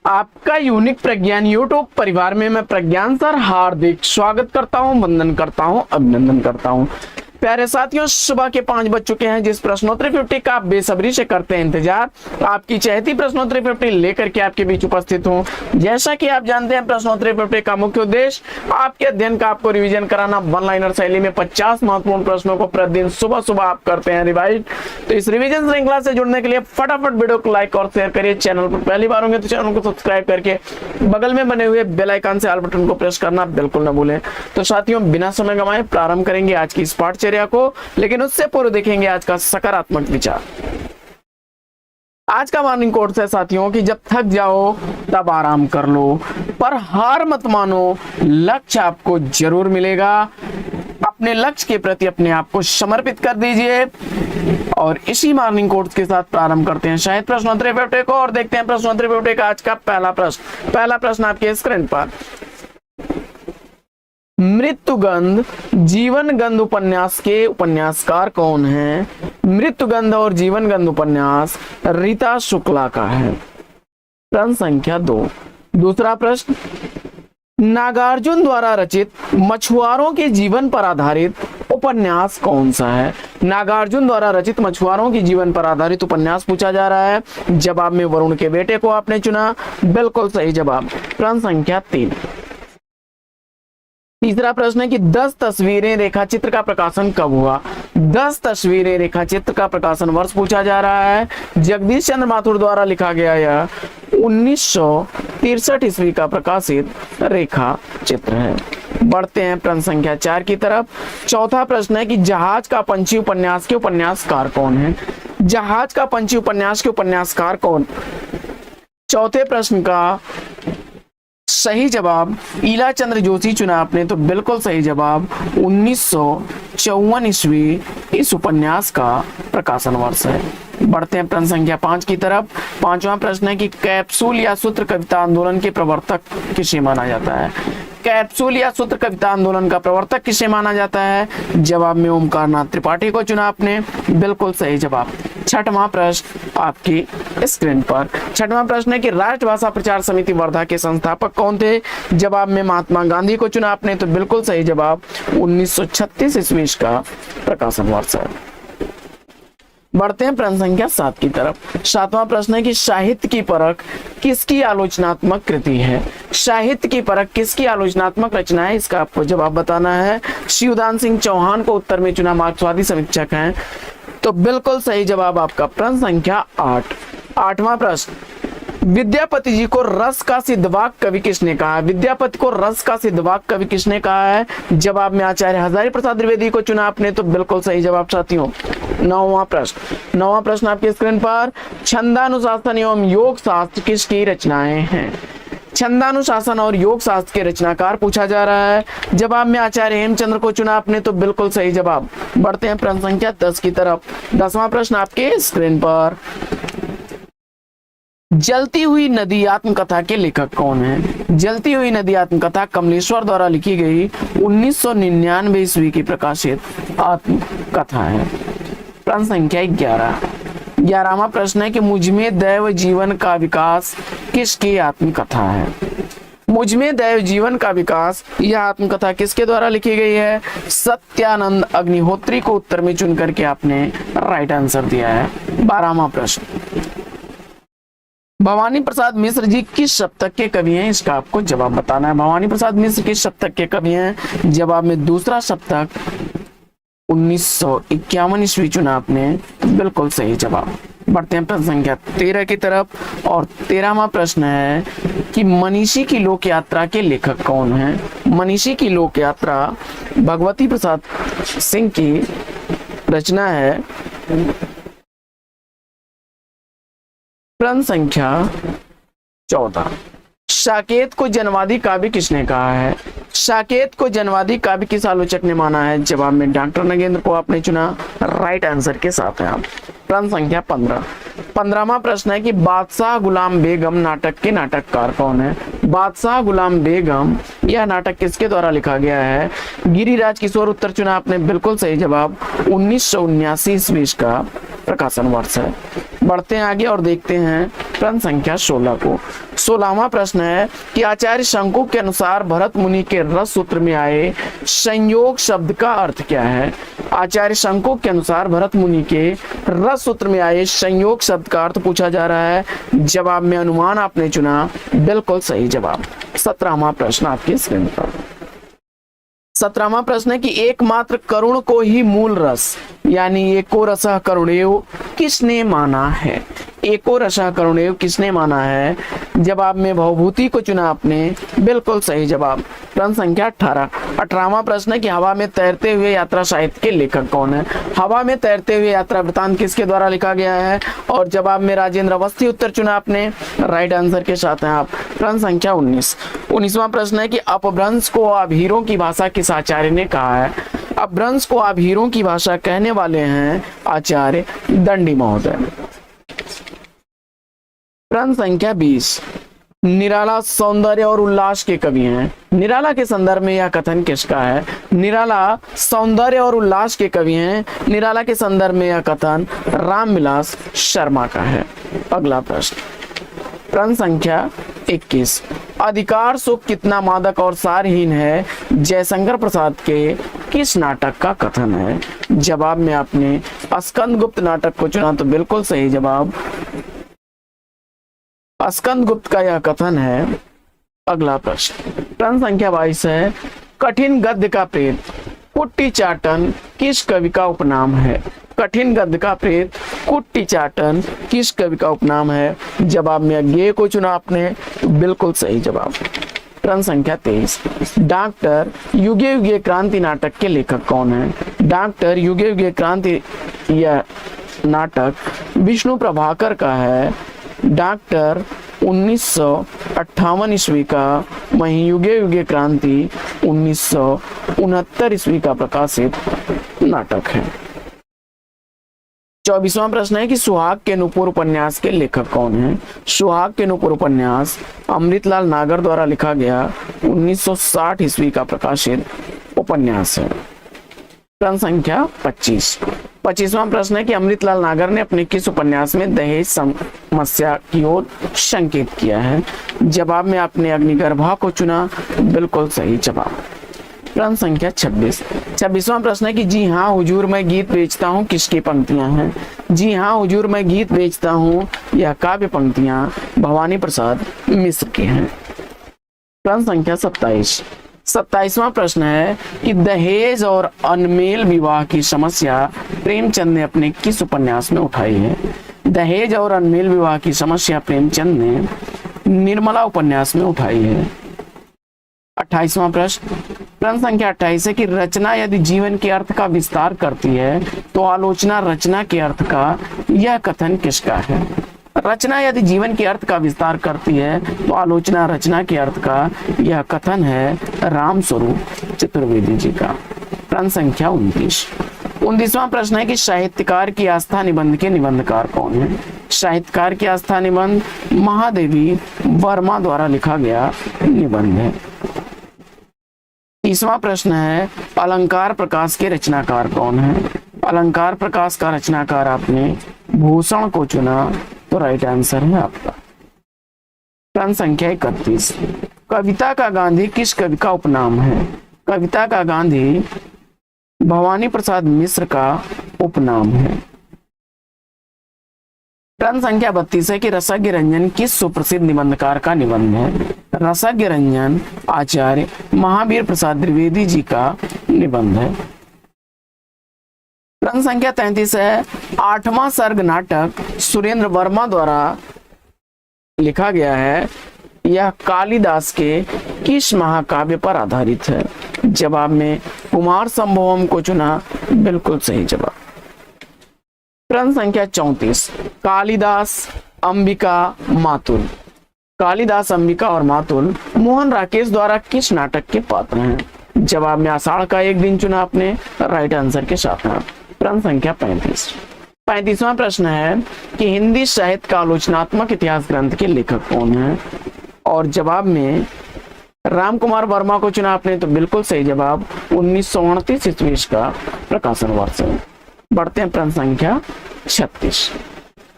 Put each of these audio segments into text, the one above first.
आपका यूनिक प्रज्ञान यूट्यूब परिवार में मैं प्रज्ञान सर हार्दिक स्वागत करता हूं, वंदन करता हूं, अभिनंदन करता हूं। प्यारे साथियों, सुबह के 5 बज चुके हैं। जिस प्रश्नोत्तरी 50 का आप बेसब्री से करते हैं इंतजार, आपकी चहेती प्रश्नोत्तरी 50 लेकर के आपके बीच उपस्थित हूं। जैसा कि आप जानते हैं, प्रश्नोत्तरी 50 का मुख्य उद्देश्य आपके अध्ययन का आपको रिवीजन कराना। वन लाइनर शैली में 50 महत्वपूर्ण प्रश्नों को प्रतिदिन सुबह सुबह आप करते हैं रिवाइज। तो इस रिवीजन श्रृंखला से जुड़ने के लिए फटाफट वीडियो को लाइक और शेयर करिए। चैनल पर पहली बार होंगे तो चैनल को सब्सक्राइब करके बगल में बने हुए बेल आइकन से ऑल बटन को प्रेस करना बिल्कुल न भूलें। तो साथियों, बिना समय गंवाए प्रारंभ करेंगे आज की इस पाठचर्या को, लेकिन उससे पूर्व देखेंगे आज का सकारात्मक विचार। आज का मॉर्निंग कोट्स है साथियों कि जब थक जाओ तब आराम कर लो, पर हार मत मानो, लक्ष्य आपको जरूर मिलेगा। अपने लक्ष्य के प्रति अपने आप को समर्पित कर दीजिए। और इसी मॉर्निंग कोट्स के साथ प्रारंभ करते हैं शायद प्रश्नोत्तरी 50 को और देखते हैं प्रश्नोत्तरी 50 का आज का पहला प्रश्न आपके स्क्रीन पर। मृत्युगंध जीवन गंध उपन्यास के उपन्यासकार कौन है? मृत्युगंध और जीवन गंध उपन्यास रीता शुक्ला का है। प्रश्न संख्या 2। दूसरा प्रश्न, नागार्जुन द्वारा रचित मछुआरों के जीवन पर आधारित उपन्यास कौन सा है? नागार्जुन द्वारा रचित मछुआरों के जीवन पर आधारित उपन्यास पूछा जा रहा है। जवाब में वरुण के बेटे को आपने चुना, बिल्कुल सही जवाब। प्रश्न संख्या 3। तीसरा प्रश्न है कि 10 तस्वीरें रेखा चित्र का प्रकाशन कब हुआ? 10 तस्वीरें रेखा चित्र का प्रकाशन वर्ष पूछा जा रहा है। जगदीश चंद्र माथुर द्वारा लिखा गया यह 1963 ईस्वी का प्रकाशित रेखा चित्र है। बढ़ते हैं प्रश्न संख्या 4 की तरफ। चौथा प्रश्न है कि जहाज का पंछी उपन्यास के उपन्यासकार कौन है? जहाज का पंछी उपन्यास के उपन्यासकार कौन? चौथे प्रश्न का सही जवाब ईला चंद्र जोशी चुना आपने, तो बिल्कुल सही जवाब 1954 ईस्वी इस उपन्यास का प्रकाशन वर्ष है। बढ़ते हैं प्रश्न संख्या 5 की तरफ। पांचवा प्रश्न है कि कैप्सूल या सूत्र कविता आंदोलन के प्रवर्तक किसे माना जाता है? कैप्सूल या सूत्र कविता आंदोलन का प्रवर्तक किसे माना जाता है? जवाब में ओमकार नाथ त्रिपाठी को चुना आपने, बिल्कुल सही जवाब। छठवां प्रश्न आपकी स्क्रीन पर। छठवां प्रश्न है कि राष्ट्रभाषा प्रचार समिति वर्धा के संस्थापक कौन थे? जवाब में महात्मा गांधी को चुना आपने, तो बिल्कुल सही जवाब 1936 ईस्वी का प्रकाशन वर्ष है। बढ़ते हैं प्रश्न संख्या 7 की तरफ। सातवां प्रश्न है कि साहित्य की परख किसकी आलोचनात्मक कृति है? साहित्य की परख किसकी आलोचनात्मक रचना है? इसका आपको जवाब बताना है। शिवदान सिंह चौहान को उत्तर में चुना, मार्क्सवादी समीक्षक हैं, तो बिल्कुल सही जवाब आपका। प्रश्न संख्या 8। आठवां प्रश्न, विद्यापति जी को रस का सिद्धवाक कवि किसने कहा है? विद्यापति को रस का सिद्धवाक कवि किसने कहा है? जवाब में आचार्य हजारी प्रसाद द्विवेदी को चुना आपने, तो बिल्कुल सही जवाब साथियों। नौवां प्रश्न आपके स्क्रीन पर। छंदानुशासन एवं योग शास्त्र किसकी रचनाएं हैं? छंदानुशासन और योग शास्त्र के रचनाकार पूछा जा रहा है। जवाब में आचार्य हेमचंद्र को चुना आपने, तो बिल्कुल सही जवाब। बढ़ते हैं प्रश्न संख्या 10 की तरफ। 10वां प्रश्न आपके स्क्रीन पर। जलती हुई नदी आत्मकथा के लेखक कौन है? जलती हुई नदी आत्मकथा कमलेश्वर द्वारा लिखी गई 1999 ईस्वी की प्रकाशित आत्मकथा है। प्रश्न संख्या 11। 11वां प्रश्न है कि मुझमें दैव जीवन का विकास किसकी आत्मकथा है? मुझमें दैव जीवन का विकास, यह आत्मकथा किसके द्वारा लिखी गई है? सत्यानंद अग्निहोत्री को उत्तर में चुन करके आपने राइट आंसर दिया है। 12वां प्रश्न, भवानी प्रसाद मिश्र जी किस शतक के कवि हैं? इसका आपको जवाब बताना है। भवानी प्रसाद मिश्र किस शतक के कवि हैं? जवाब में दूसरा शतक 1951 ईस्वी चुना आपने, बिल्कुल सही जवाब। बढ़ते हैं प्रश्न संख्या 13 की तरफ। और 13वां प्रश्न है कि मनीषी की लोक यात्रा के लेखक कौन है? मनीषी की लोक यात्रा भगवती प्रसाद सिंह की रचना है। प्रश्न संख्या 14। साकेत को जनवादी काव्य किसने कहा है? साकेत को जनवादी काव्य किस आलोचक ने माना है? जवाब में डॉक्टर नगेंद्र को आपने चुना, राइट आंसर के साथ है आप। प्रश्न संख्या 15। 15वां प्रश्न है कि बादशाह गुलाम बेगम नाटक के नाटककार कौन है? बादशाह गुलाम बेगम, यह नाटक किसके द्वारा लिखा गया है? गिरिराज किशोर उत्तर चुना आपने, बिल्कुल सही जवाब। 1979 ईस्वी का प्रकाशन वर्ष है। बढ़ते हैं आगे और देखते हैं प्रश्न संख्या 16 को। 16वां प्रश्न है कि आचार्य शंकु के अनुसार भरत मुनि के रस सूत्र में आए संयोग शब्द का अर्थ क्या है। आचार्य शंकु के अनुसार भरत मुनि के रस सूत्र में आए संयोग शब्द का अर्थ पूछा जा रहा है। जवाब में अनुमान आपने चुना, बिल्कुल सही जवाब। 17वां प्रश्न आपकी स्क्रीन पर। 17वां प्रश्न है कि एकमात्र करुण को ही मूल रस यानी एको रसः करुणेव किसने माना है। एको रसः करुणेव किसने माना है। जवाब में भवभूति को चुना आपने, बिल्कुल सही जवाब। प्रश्न संख्या 18। 18वां प्रश्न है कि हवा में तैरते हुए यात्रा साहित्य के लेखक कौन है। हवा में तैरते हुए यात्रा वृतांत किसके द्वारा लिखा गया है। और जवाब में राजेंद्र अवस्थी उत्तर चुना आपने, राइट आंसर के साथ हैं आप। प्रश्न संख्या 19। 19वां प्रश्न है कि अपभ्रंश को अभीरों की भाषा किस आचार्य ने कहा है। अपभ्रंश को अभीरों की भाषा कहने वाले हैं आचार्य दंडी महोदय। प्रश्न संख्या 20। निराला सौंदर्य और उल्लास के कवि हैं। निराला के संदर्भ में यह कथन किसका है। निराला सौंदर्य और उल्लास के कवि हैं। निराला के संदर्भ में यह कथन रामविलास शर्मा का है। अगला प्रश्न प्रश्न संख्या 21। अधिकार सुख कितना मादक और सारहीन है जयशंकर प्रसाद के किस नाटक का कथन है। जवाब में आपने स्कंद गुप्त नाटक को चुना, तो बिल्कुल सही जवाब स्कंद गुप्त का यह कथन है। अगला प्रश्न प्रश्न संख्या 22 है। कठिन गद्य का प्रेत कुट्टी चाटन किस कवि का उपनाम है। कठिन गद्य का प्रेत कुट्टी चाटन किस कवि का उपनाम है। जवाब में अज्ञेय को चुना आपने, तो बिल्कुल सही जवाब। प्रश्न संख्या 23। डॉक्टर युगे युगे क्रांति नाटक के लेखक कौन है। डॉक्टर युगे युगे क्रांति यह नाटक विष्णु प्रभाकर का है। डॉक्टर 1958 ईस्वी का, वहीं युगे युगे क्रांति 1969 ईस्वी का प्रकाशित नाटक है। 24वां प्रश्न है कि सुहाग के नूपुर उपन्यास के लेखक कौन है। सुहाग के नूपुर उपन्यास अमृतलाल नागर द्वारा लिखा गया 1960 ईस्वी का प्रकाशित उपन्यास है। प्रश्न संख्या 25। 25वां प्रश्न है कि अमृतलाल नागर ने अपने किस उपन्यास में दहेज समस्या की ओर संकेत किया है। जवाब में आपने अग्निगर्भा को चुना, बिल्कुल सही जवाब। प्रश्न संख्या 26। 26वां प्रश्न है कि जी हाँ हुजूर मैं गीत बेचता हूँ किसकी पंक्तियां हैं। जी हाँ हुजूर मैं गीत बेचता हूँ यह काव्य पंक्तियां भवानी प्रसाद मिश्र की हैं। प्रश्न संख्या 27। 27वां प्रश्न है कि दहेज और अनमेल विवाह की समस्या प्रेमचंद ने अपने किस उपन्यास में उठाई है। दहेज और अनमेल विवाह की समस्या प्रेमचंद ने निर्मला उपन्यास में उठाई है। 28वां प्रश्न प्रश्न संख्या 28 है कि रचना यदि जीवन के अर्थ का विस्तार करती है तो आलोचना रचना के अर्थ का यह कथन किसका है। रचना यदि जीवन के अर्थ का विस्तार करती है तो आलोचना रचना के अर्थ का यह कथन है रामस्वरूप चतुर्वेदी जी का। प्रश्न संख्या 29। 29वां प्रश्न है कि साहित्यकार की आस्था निबंध के निबंधकार कौन है। साहित्यकार की आस्था निबंध महादेवी वर्मा द्वारा लिखा गया निबंध है। 30वां प्रश्न है अलंकार प्रकाश के रचनाकार कौन है। अलंकार प्रकाश का रचनाकार आपने भूषण को चुना, तो राइट आंसर है आपका। प्रश्न संख्या 31। कविता का गांधी किस कवि का उपनाम है। कविता का गांधी भवानी प्रसाद मिश्र का उपनाम है। प्रश्न संख्या 32 है कि रसज्ञ रंजन किस सुप्रसिद्ध निबंधकार का निबंध है। रसज्ञ रंजन आचार्य महावीर प्रसाद द्विवेदी जी का निबंध है। प्रश्न संख्या 33 है 8वां सर्ग नाटक सुरेंद्र वर्मा द्वारा लिखा गया है, यह कालिदास के किस महाकाव्य पर आधारित है। जवाब में कुमार संभवम को चुना, बिल्कुल सही जवाब। प्रश्न संख्या 34 कालिदास अंबिका मातुल। कालिदास अंबिका और मातुल मोहन राकेश द्वारा किस नाटक के पात्र हैं। जवाब में आषाढ़ का एक दिन चुना आपने, राइट आंसर के साथ में। प्रश्न संख्या 35वां प्रश्न है कि हिंदी साहित्य का आलोचनात्मक इतिहास ग्रंथ के लेखक कौन है। और जवाब में राम कुमार वर्मा को चुना आपने, तो बिल्कुल सही जवाब। 1929 ईस्वी का प्रकाशन वर्ष है। बढ़ते हैं प्रश्न संख्या 36।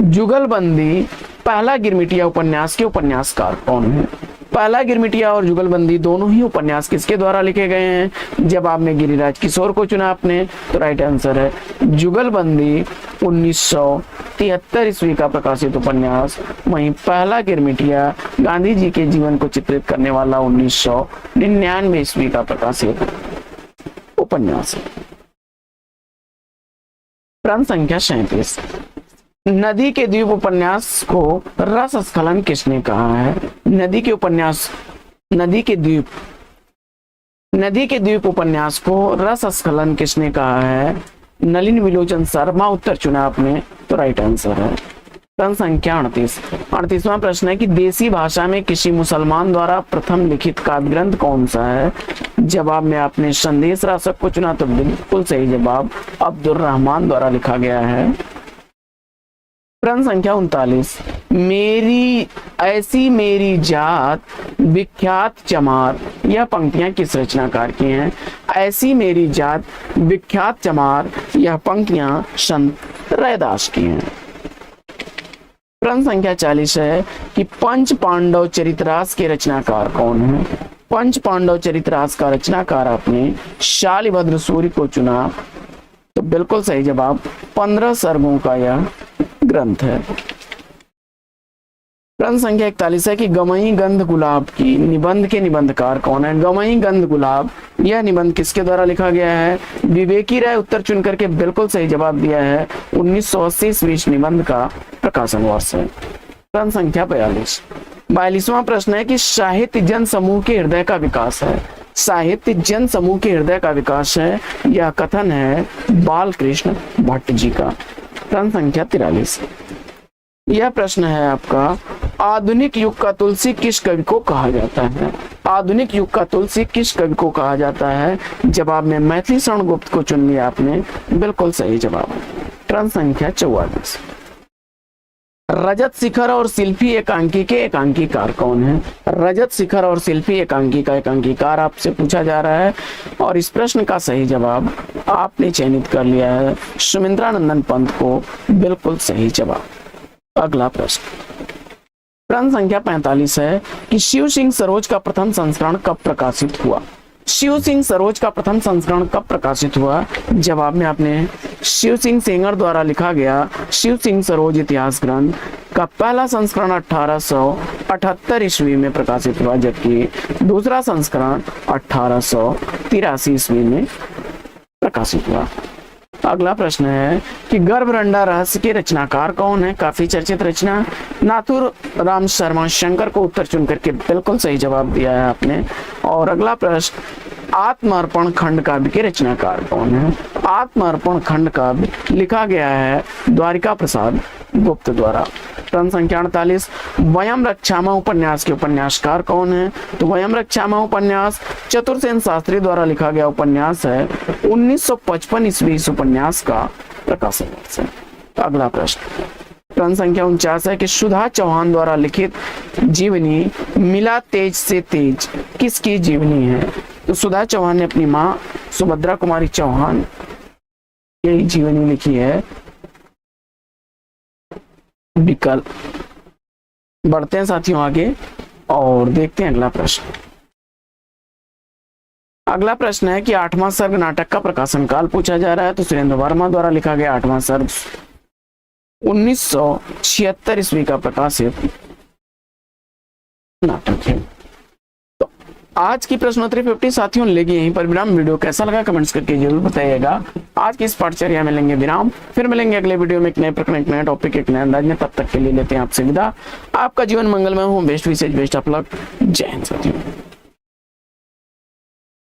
जुगलबंदी पहला गिरमिटिया उपन्यास के उपन्यासकार कौन है? पहला गिरमिटिया और जुगलबंदी दोनों ही उपन्यास किसके द्वारा लिखे गए हैं? जवाब में गिरिराज किशोर को चुना आपने, तो राइट आंसर है जुगलबंदी 1973 ईस्वी का प्रकाशित उपन्यास। वहीं पहला गिरमिटिया गांधी जी के जीवन को चित्रित करने वाला 1999 ईस्वी का प्रकाशित उपन्यास है। प्रश्न संख्या 37, नदी के द्वीप उपन्यास को रस स्खलन किसने कहा है? नदी के द्वीप उपन्यास को रस स्खलन किसने कहा है? नलिन विलोचन शर्मा उत्तर चुना आपने, तो राइट आंसर है। प्रश्न संख्या 38वां प्रश्न है कि देसी भाषा में किसी मुसलमान द्वारा प्रथम लिखित काव्य ग्रंथ कौन सा है? जवाब में आपने संदेश रासक को चुना, तो बिल्कुल सही जवाब अब्दुल रहमान द्वारा लिखा गया है। प्रश्न संख्या 39, मेरी जात विख्यात चमार, यह पंक्तियां किस रचनाकार की हैं? ऐसी मेरी जात विख्यात चमार, यह पंक्तियां संत रैदास की हैं। प्रश्न संख्या 40 है कि पंच पांडव चरितरास के रचनाकार कौन है? पंच पांडव चरितरास का रचनाकार आपने शालिभद्र सूर्य को चुना, तो बिल्कुल सही जवाब 15 सर्गों का यह ग्रंथ है। प्रश्न संख्या 41 है कि गमई गंध गुलाब की निबंध के निबंधकार कौन है? गमई गंध गुलाब, यह निबंध किसके द्वारा लिखा गया है? विवेकी राय उत्तर चुन करके बिल्कुल सही जवाब दिया है। 1980 ईस्वी निबंध का प्रकाशन वर्ष है। प्रश्न संख्या 42वां प्रश्न है कि साहित्य जन समूह के हृदय का विकास है। साहित्य जन समूह के हृदय का विकास है, यह कथन है बाल कृष्ण भट्ट जी का। प्रश्न संख्या 43, यह प्रश्न है आपका, आधुनिक युग का तुलसी किस कवि को कहा जाता है? आधुनिक युग का तुलसी किस कवि को कहा जाता है? जवाब में मैथिली शरण गुप्त को चुन लिया आपने, बिल्कुल सही जवाब। प्रश्न संख्या 44, रजत शिखर और शिल्पी एकांकी के एकांकीकार कौन है? रजत शिखर और शिल्पी एकांकी का एकांकीकार आपसे पूछा जा रहा है, और इस प्रश्न का सही जवाब आपने चयनित कर लिया है सुमित्रानंदन पंत को, बिल्कुल सही जवाब। अगला प्रश्न संख्या 45 है कि शिव सिंह सरोज का प्रथम संस्करण कब प्रकाशित हुआ? शिव सिंह सरोज का प्रथम संस्करण कब प्रकाशित हुआ? जवाब में आपने शिव सिंह सेंगर द्वारा लिखा गया शिव सिंह सरोज इतिहास ग्रंथ का पहला संस्करण 1878 ईस्वी में प्रकाशित हुआ, जबकि दूसरा संस्करण 1883 ईस्वी में प्रकाशित हुआ। अगला प्रश्न है कि गर्भरंडा रहस्य के रचनाकार कौन है? काफी चर्चित रचना, नाथुर राम शर्मा शंकर को उत्तर चुन करके बिल्कुल सही जवाब दिया है आपने। और अगला प्रश्न, आत्मार्पण खंड काव्य के रचनाकार कौन है? आत्मार्पण खंड काव्य लिखा गया है द्वारिका प्रसाद गुप्त द्वारा। प्रश्न संख्या 48, वयम रक्षामा उपन्यास के उपन्यासकार कौन है? तो वयम रक्षामा उपन्यास चतुर्सेन शास्त्री द्वारा लिखा गया उपन्यास है। 1955 ईस्वी इस उपन्यास का प्रकाशन वर्ष है। अगला प्रश्न संख्या 49 है कि सुधा चौहान द्वारा लिखित जीवनी मिला तेज से तेज किसकी जीवनी है? तो सुधा चौहान ने अपनी मां सुभद्रा कुमारी चौहान यही जीवनी लिखी है। विकल्प। बढ़ते हैं साथियों आगे और देखते हैं अगला प्रश्न। अगला प्रश्न है कि 8वां सर्ग नाटक का प्रकाशन काल पूछा जा रहा है। तो सुरेंद्र वर्मा द्वारा लिखा गया 8वां सर्ग 1976 ईस्वी का प्रकाशित नाटक है। तो आज की प्रश्नोत्तरी 50 साथियों लेगी यहीं पर विराम। वीडियो कैसा लगा कमेंट्स करके जरूर बताइएगा। आज की इस पाठचर्या में लेंगे विराम, फिर मिलेंगे अगले वीडियो में एक नए प्रकरण, एक नए टॉपिक, एक नए अंदाज में। तब तक के लिए लेते हैं आपसे विदा। आपका जीवन मंगलमय हो। बेस्ट विशेष बेस्ट ऑफ लक। जय हिंद साथियों।